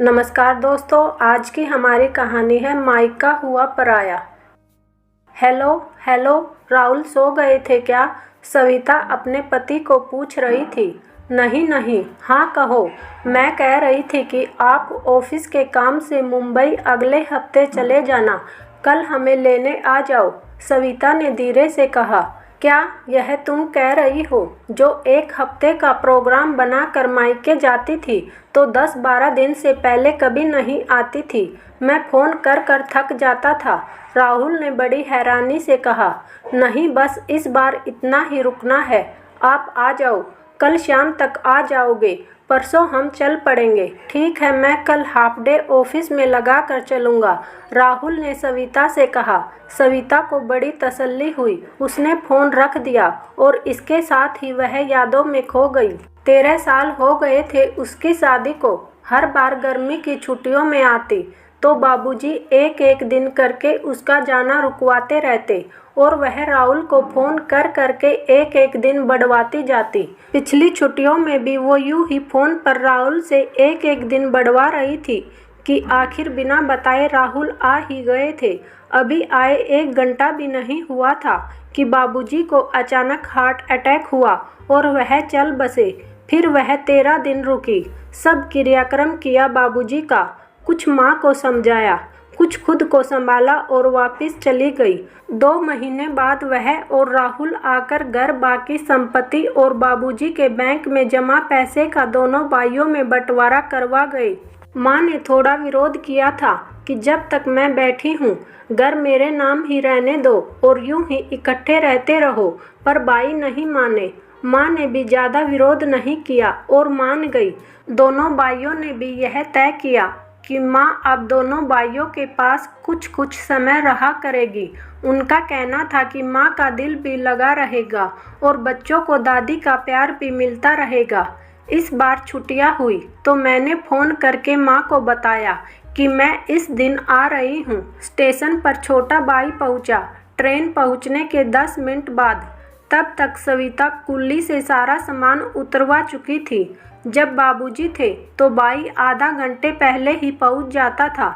नमस्कार दोस्तों, आज की हमारी कहानी है माइका हुआ पराया। हेलो हेलो, राहुल सो गए थे क्या? सविता अपने पति को पूछ रही थी। नहीं नहीं, हाँ कहो। मैं कह रही थी कि आप ऑफिस के काम से मुंबई अगले हफ्ते चले जाना, कल हमें लेने आ जाओ, सविता ने धीरे से कहा। क्या यह तुम कह रही हो जो एक हफ्ते का प्रोग्राम बना कर मायके जाती थी तो 10-12 दिन से पहले कभी नहीं आती थी? मैं फ़ोन कर कर थक जाता था, राहुल ने बड़ी हैरानी से कहा। नहीं, बस इस बार इतना ही रुकना है, आप आ जाओ, कल शाम तक आ जाओगे, परसों हम चल पड़ेंगे। ठीक है, मैं कल हाफ डे ऑफिस में लगा कर चलूँगा, राहुल ने सविता से कहा। सविता को बड़ी तसल्ली हुई, उसने फ़ोन रख दिया और इसके साथ ही वह यादों में खो गई। 13 साल हो गए थे उसकी शादी को। हर बार गर्मी की छुट्टियों में आती तो बाबूजी एक एक दिन करके उसका जाना रुकवाते रहते और वह राहुल को फ़ोन कर करके एक एक दिन बढ़वाती जाती। पिछली छुट्टियों में भी वो यूं ही फ़ोन पर राहुल से एक एक दिन बढ़वा रही थी कि आखिर बिना बताए राहुल आ ही गए थे। अभी आए 1 घंटा भी नहीं हुआ था कि बाबूजी को अचानक हार्ट अटैक हुआ और वह चल बसे। फिर वह 13 दिन रुकी, सब क्रियाक्रम किया बाबूजी का, कुछ माँ को समझाया, कुछ खुद को संभाला और वापस चली गई। 2 महीने बाद वह और राहुल आकर घर, बाकी संपत्ति और बाबूजी के बैंक में जमा पैसे का दोनों भाइयों में बंटवारा करवा गए। माँ ने थोड़ा विरोध किया था कि जब तक मैं बैठी हूँ घर मेरे नाम ही रहने दो और यूं ही इकट्ठे रहते रहो, पर भाई नहीं माने। माँ ने भी ज़्यादा विरोध नहीं किया और मान गई। दोनों भाइयों ने भी यह तय किया कि माँ अब दोनों भाइयों के पास कुछ कुछ समय रहा करेगी। उनका कहना था कि माँ का दिल भी लगा रहेगा और बच्चों को दादी का प्यार भी मिलता रहेगा। इस बार छुट्टियाँ हुई तो मैंने फ़ोन करके माँ को बताया कि मैं इस दिन आ रही हूँ। स्टेशन पर छोटा भाई पहुँचा, ट्रेन पहुँचने के 10 मिनट बाद। तब तक सविता कुल्ली से सारा सामान उतरवा चुकी थी। जब बाबूजी थे तो भाई आधा घंटे पहले ही पहुंच जाता था,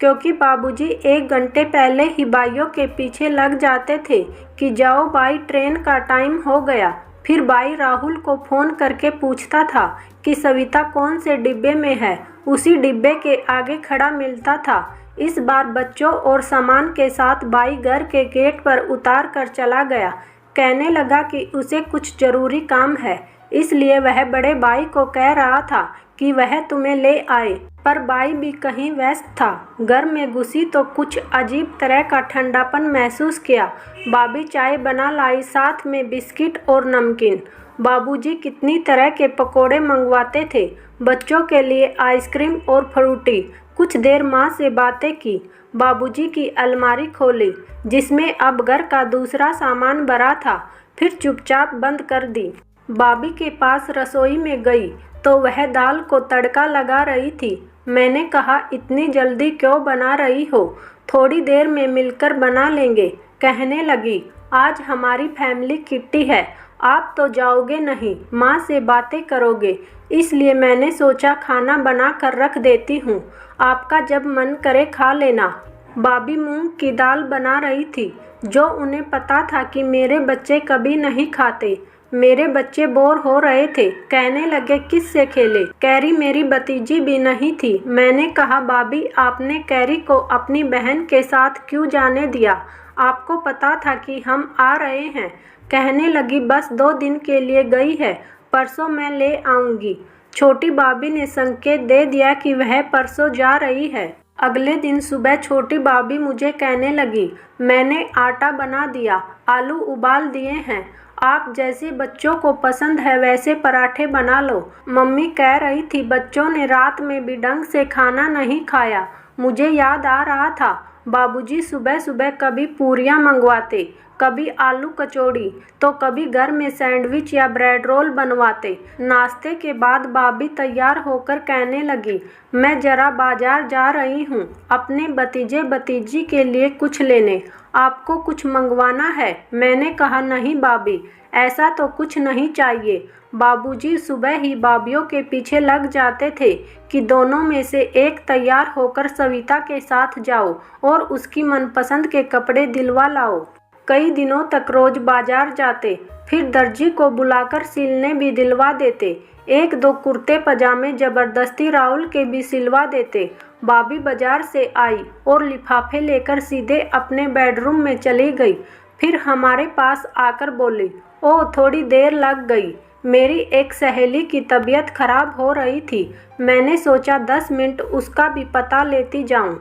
क्योंकि बाबूजी 1 घंटे पहले ही भाइयों के पीछे लग जाते थे कि जाओ भाई, ट्रेन का टाइम हो गया। फिर भाई राहुल को फ़ोन करके पूछता था कि सविता कौन से डिब्बे में है, उसी डिब्बे के आगे खड़ा मिलता था। इस बार बच्चों और सामान के साथ भाई घर के गेट पर उतार कर चला गया। कहने लगा कि उसे कुछ ज़रूरी काम है, इसलिए वह बड़े भाई को कह रहा था कि वह तुम्हें ले आए, पर भाई भी कहीं व्यस्त था। घर में घुसी तो कुछ अजीब तरह का ठंडापन महसूस किया। भाभी चाय बना लाई, साथ में बिस्किट और नमकीन। बाबूजी कितनी तरह के पकोड़े मंगवाते थे, बच्चों के लिए आइसक्रीम और फ्रूटी। कुछ देर माँ से बातें की। बाबूजी की अलमारी खोली जिसमें अब घर का दूसरा सामान भरा था, फिर चुपचाप बंद कर दी। भाभी के पास रसोई में गई तो वह दाल को तड़का लगा रही थी। मैंने कहा, इतनी जल्दी क्यों बना रही हो, थोड़ी देर में मिलकर बना लेंगे। कहने लगी, आज हमारी फैमिली किट्टी है, आप तो जाओगे नहीं, माँ से बातें करोगे, इसलिए मैंने सोचा खाना बना कर रख देती हूँ, आपका जब मन करे खा लेना। भाभी मूंग की दाल बना रही थी, जो उन्हें पता था कि मेरे बच्चे कभी नहीं खाते। मेरे बच्चे बोर हो रहे थे, कहने लगे किससे खेले। कैरी मेरी भतीजी भी नहीं थी। मैंने कहा, भाभी आपने कैरी को अपनी बहन के साथ क्यों जाने दिया, आपको पता था कि हम आ रहे हैं। कहने लगी, बस 2 दिन के लिए गई है, परसों मैं ले आऊँगी। छोटी भाभी ने संकेत दे दिया कि वह परसों जा रही है। अगले दिन सुबह छोटी भाभी मुझे कहने लगी, मैंने आटा बना दिया, आलू उबाल दिए हैं, आप जैसे बच्चों को पसंद है वैसे पराठे बना लो। मम्मी कह रही थी बच्चों ने रात में भी ढंग से खाना नहीं खाया। मुझे याद आ रहा था, बाबूजी सुबह सुबह कभी पूरियाँ मंगवाते, कभी आलू कचौड़ी, तो कभी घर में सैंडविच या ब्रेड रोल बनवाते। नाश्ते के बाद भाभी तैयार होकर कहने लगी, मैं जरा बाजार जा रही हूँ अपने भतीजे भतीजी के लिए कुछ लेने, आपको कुछ मंगवाना है? मैंने कहा, नहीं बाबी, ऐसा तो कुछ नहीं चाहिए। बाबूजी सुबह ही बाबियों के पीछे लग जाते थे कि दोनों में से एक तैयार होकर सविता के साथ जाओ और उसकी मनपसंद के कपड़े दिलवा लाओ। कई दिनों तक रोज बाजार जाते, फिर दर्जी को बुलाकर सिलने भी दिलवा देते। एक दो कुर्ते पजामे जबरदस्ती राहुल के भी सिलवा देते। बाबी बाजार से आई और लिफाफे लेकर सीधे अपने बेडरूम में चली गई। फिर हमारे पास आकर बोली, ओह थोड़ी देर लग गई, मेरी एक सहेली की तबीयत खराब हो रही थी। मैंने सोचा 10 मिनट उसका भी पता लेती जाऊं।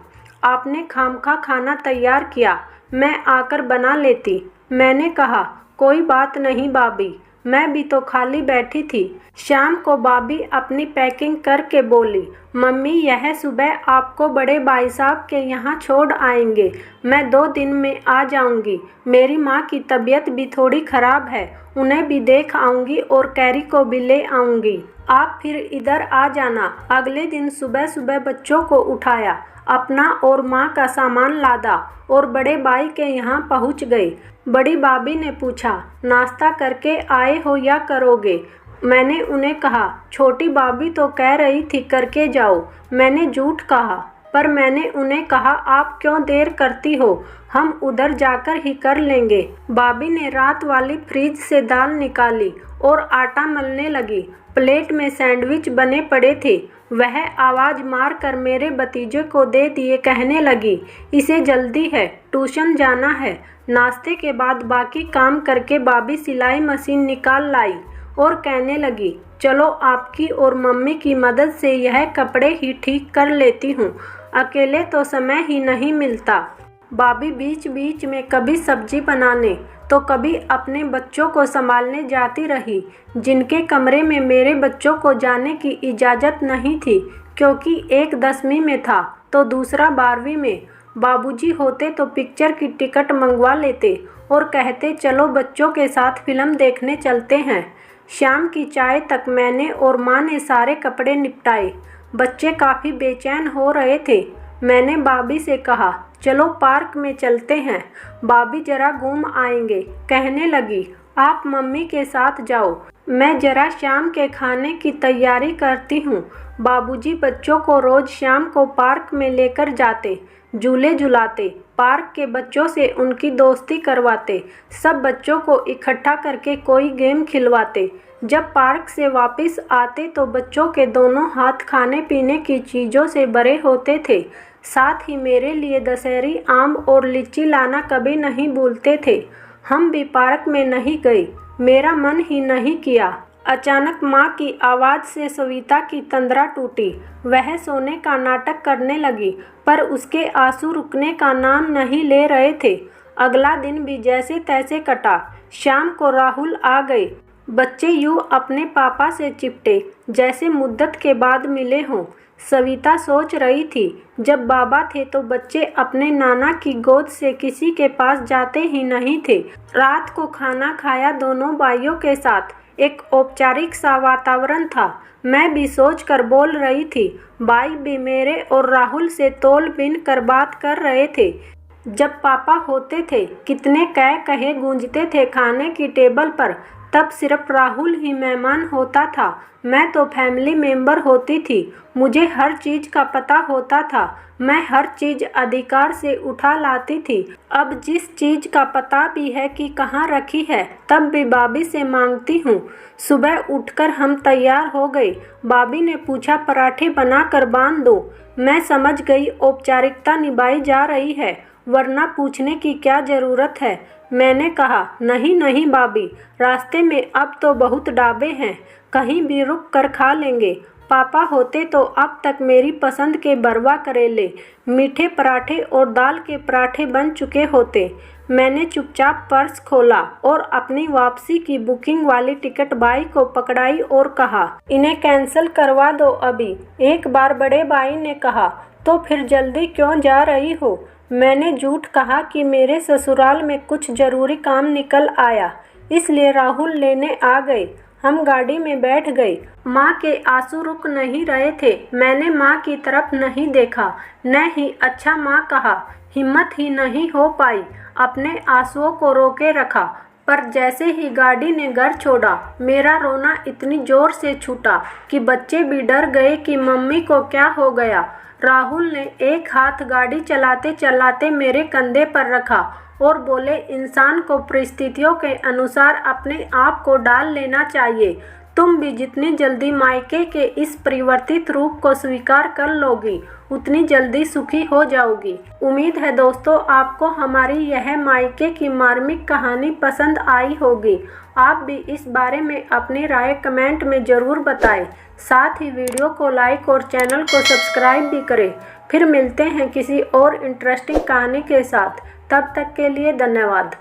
आपने खामखा खाना तैयार किया, मैं आकर बना लेती। मैंने कहा, कोई बात नहीं बाबी, मैं भी तो खाली बैठी थी। शाम को बाबी अपनी पैकिंग करके बोली, मम्मी यह सुबह आपको बड़े भाई साहब के यहाँ छोड़ आएंगे। मैं 2 दिन में आ जाऊंगी। मेरी माँ की तबीयत भी थोड़ी खराब है, उन्हें भी देख आऊंगी और कैरी को भी ले आऊंगी। आप फिर इधर आ जाना। अगले दिन सुबह सुबह बच्चों को उठाया, अपना और माँ का सामान लादा और बड़े भाई के यहाँ पहुँच गए। बड़ी भाभी ने पूछा, नाश्ता करके आए हो या करोगे? मैंने उन्हें कहा, छोटी भाभी तो कह रही थी करके जाओ। मैंने झूठ कहा, पर मैंने उन्हें कहा, आप क्यों देर करती हो, हम उधर जाकर ही कर लेंगे। भाभी ने रात वाली फ्रिज से दाल निकाली और आटा मलने लगी। प्लेट में सैंडविच बने पड़े थे। वह आवाज़ मार कर मेरे भतीजे को दे दिए, कहने लगी, इसे जल्दी है, ट्यूशन जाना है। नाश्ते के बाद बाकी काम करके भाभी सिलाई मशीन निकाल लाई और कहने लगी, चलो आपकी और मम्मी की मदद से यह कपड़े ही ठीक कर लेती हूँ, अकेले तो समय ही नहीं मिलता। भाभी बीच बीच में कभी सब्जी बनाने तो कभी अपने बच्चों को संभालने जाती रही, जिनके कमरे में मेरे बच्चों को जाने की इजाज़त नहीं थी, क्योंकि एक 10वीं में था तो दूसरा 12वीं में। बाबूजी होते तो पिक्चर की टिकट मंगवा लेते और कहते, चलो बच्चों के साथ फिल्म देखने चलते हैं। शाम की चाय तक मैंने और माँ ने सारे कपड़े निपटाए। बच्चे काफ़ी बेचैन हो रहे थे। मैंने भाभी से कहा, चलो पार्क में चलते हैं, भाभी जरा घूम आएंगे। कहने लगी, आप मम्मी के साथ जाओ, मैं जरा शाम के खाने की तैयारी करती हूँ। बाबूजी बच्चों को रोज़ शाम को पार्क में लेकर जाते, झूले झुलाते, पार्क के बच्चों से उनकी दोस्ती करवाते, सब बच्चों को इकट्ठा करके कोई गेम खिलवाते। जब पार्क से वापस आते तो बच्चों के दोनों हाथ खाने पीने की चीज़ों से भरे होते थे। साथ ही मेरे लिए दशहरी आम और लीची लाना कभी नहीं भूलते थे। हम भी पार्क में नहीं गए, मेरा मन ही नहीं किया। अचानक माँ की आवाज़ से सविता की तंद्रा टूटी। वह सोने का नाटक करने लगी, पर उसके आंसू रुकने का नाम नहीं ले रहे थे। अगला दिन भी जैसे तैसे कटा। शाम को राहुल आ गए। बच्चे यूँ अपने पापा से चिपटे जैसे मुद्दत के बाद मिले हों। सविता सोच रही थी, जब बाबा थे तो बच्चे अपने नाना की गोद से किसी के पास जाते ही नहीं थे। रात को खाना खाया दोनों भाइयों के साथ। एक औपचारिक सा वातावरण था। मैं भी सोच कर बोल रही थी। भाई भी मेरे और राहुल से तोल बिन कर बात कर रहे थे। जब पापा होते थे कितने कहे गूंजते थे खाने की टेबल पर। तब सिर्फ राहुल ही मेहमान होता था। मैं तो फैमिली मेंबर होती थी। मुझे हर चीज़ का पता होता था। मैं हर चीज़ अधिकार से उठा लाती थी। अब जिस चीज़ का पता भी है कि कहाँ रखी है, तब भी भाभी से मांगती हूँ। सुबह उठकर हम तैयार हो गए। भाभी ने पूछा, पराठे बना कर बांध दो। मैं समझ गई औपचारिकता निभाई जा रही है, वरना पूछने की क्या ज़रूरत है। मैंने कहा, नहीं नहीं भाभी, रास्ते में अब तो बहुत ढाबे हैं, कहीं भी रुक कर खा लेंगे। पापा होते तो अब तक मेरी पसंद के बरवा करेले, मीठे पराठे और दाल के पराठे बन चुके होते। मैंने चुपचाप पर्स खोला और अपनी वापसी की बुकिंग वाली टिकट भाई को पकड़ाई और कहा, इन्हें कैंसिल करवा दो अभी। एक बार बड़े भाई ने कहा, तो फिर जल्दी क्यों जा रही हो? मैंने झूठ कहा कि मेरे ससुराल में कुछ ज़रूरी काम निकल आया, इसलिए राहुल लेने आ गए। हम गाड़ी में बैठ गए। माँ के आंसू रुक नहीं रहे थे। मैंने माँ की तरफ नहीं देखा, न ही अच्छा माँ कहा। हिम्मत ही नहीं हो पाई अपने आंसुओं को रोके रखा। पर जैसे ही गाड़ी ने घर छोड़ा, मेरा रोना इतनी जोर से छूटा कि बच्चे भी डर गए कि मम्मी को क्या हो गया। राहुल ने एक हाथ गाड़ी चलाते चलाते मेरे कंधे पर रखा और बोले, इंसान को परिस्थितियों के अनुसार अपने आप को ढाल लेना चाहिए। तुम भी जितनी जल्दी मायके के इस परिवर्तित रूप को स्वीकार कर लोगी, उतनी जल्दी सुखी हो जाओगी। उम्मीद है दोस्तों आपको हमारी यह मायके की मार्मिक कहानी पसंद आई होगी। आप भी इस बारे में अपनी राय कमेंट में ज़रूर बताएं। साथ ही वीडियो को लाइक और चैनल को सब्सक्राइब भी करें। फिर मिलते हैं किसी और इंटरेस्टिंग कहानी के साथ। तब तक के लिए धन्यवाद।